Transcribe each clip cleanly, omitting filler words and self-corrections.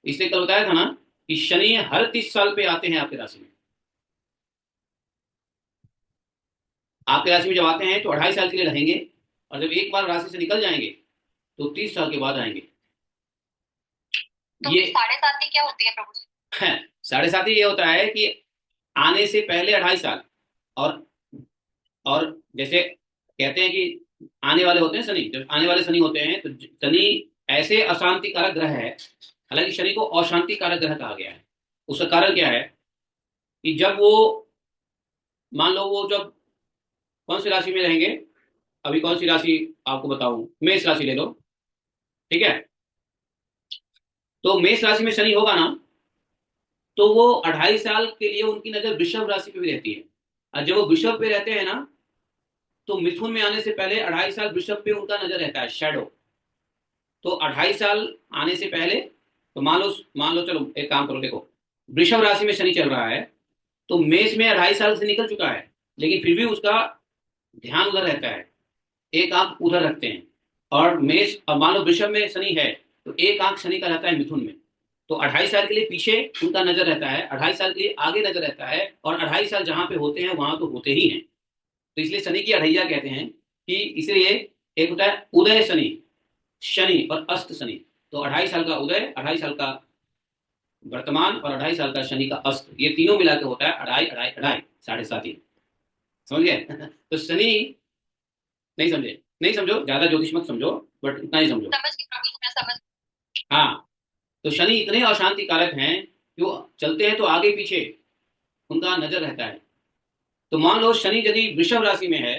इसलिए कल बताया था ना कि शनि हर 30 साल पे आते हैं आपके राशि में। आपके राशि में जब आते हैं तो 2.5 साल के लिए रहेंगे, और जब एक बार राशि से निकल जाएंगे तो 30 साल के बाद आएंगे। तो ये फिर 7.5 क्या होती है प्रभु जी? है। 7.5 ये होता है कि आने से पहले 2.5 साल। और और जैसे कहते हैं कि आने वाले होते हैं शनि, जब आने वाले शनि होते हैं तो शनि ऐसे अशांति कारक ग्रह है। हालांकि शनि को अशांति कारक ग्रह कहा गया है। उसका कारण क्या है कि जब वो, मान लो वो जब कौन सी राशि में रहेंगे, अभी कौन सी राशि आपको बताऊं, मेष राशि ले लो। ठीक है। तो मेष राशि में शनि होगा ना, तो वो 2.5 साल के लिए उनकी नजर वृषभ राशि पे भी रहती है। और जब वो वृषभ पे रहते हैं ना, तो मिथुन में आने से पहले 2.5 साल वृषभ पे उनका नजर रहता है, शैडो। तो 2.5 साल आने से पहले, तो मान लो चलो एक काम करो, देखो वृषभ राशि में शनि चल रहा है, तो मेष में 2.5 साल से निकल चुका है, लेकिन फिर भी उसका ध्यान उधर रहता है, एक आंख उधर रखते हैं। और मेष, अब मान लो वृषभ में शनि है, तो एक आंख शनि का रहता है मिथुन में। तो 2.5 साल के लिए पीछे उनका नजर रहता है, 2.5 साल के लिए आगे नजर रहता है, और 2.5 साल जहां पे होते हैं वहां तो होते ही हैं। तो इसलिए शनि की अढ़ैया कहते हैं कि इसलिए एक होता है उदय शनि, शनि और अस्त शनि। तो 2.5 साल का उदय, 2.5 साल का वर्तमान, और 2.5 साल का शनि का अस्त, ये तीनों मिला के होता है अढ़ाई अढ़ाई अढ़ाई, 7.5 ही। समझ गए? तो शनि, नहीं समझे? नहीं समझो, ज्यादा ज्योतिष मत समझो, बट इतना ही समझो। समझ गई प्रभु जी, मैं समझ। हाँ। तो शनि इतने अशांति कारक हैं कि वो चलते हैं तो आगे पीछे उनका नजर रहता है। तो मान लो शनि यदि वृषभ राशि में है,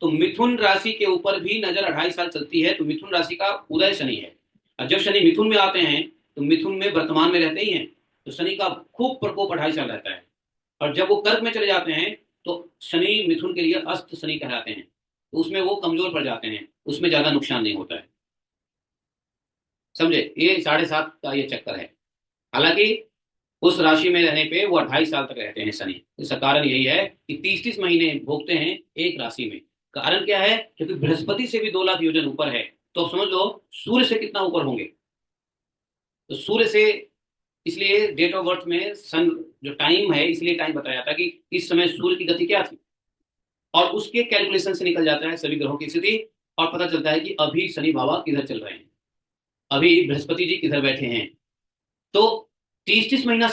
तो मिथुन राशि के ऊपर भी नजर 2.5 साल चलती है, तो मिथुन राशि का उदय शनि है। और जब शनि मिथुन में आते हैं, तो मिथुन में वर्तमान में रहते ही हैं, तो शनि का खूब प्रकोप 2.5 साल रहता है। और जब वो कर्क में चले जाते हैं, तो शनि मिथुन के लिए अस्त शनि कहलाते हैं, तो उसमें वो कमजोर पड़ जाते हैं, उसमें ज्यादा नुकसान नहीं होता है। समझे? ये 7.5 का ये चक्कर है। हालांकि उस राशि में रहने पे वो 2.5 साल तक रहते हैं शनि। इसका कारण यही है कि 30-30 महीने भोगते हैं एक राशि में। कारण क्या है? क्योंकि बृहस्पति से भी 2 लाख योजन ऊपर है। तो अब समझ लो सूर्य से कितना ऊपर होंगे। तो सूर्य से, इसलिए डेट ऑफ बर्थ में सन जो टाइम है, इसलिए टाइम बताया था कि इस समय सूर्य की गति क्या थी, और उसके कैलकुलेशन से निकल जाता है सभी ग्रहों की स्थिति। और पता चलता है कि अभी शनि बाबा किधर चल रहे हैं, अभी बृहस्पति जी किधर बैठे हैं। तो 30-30 महीना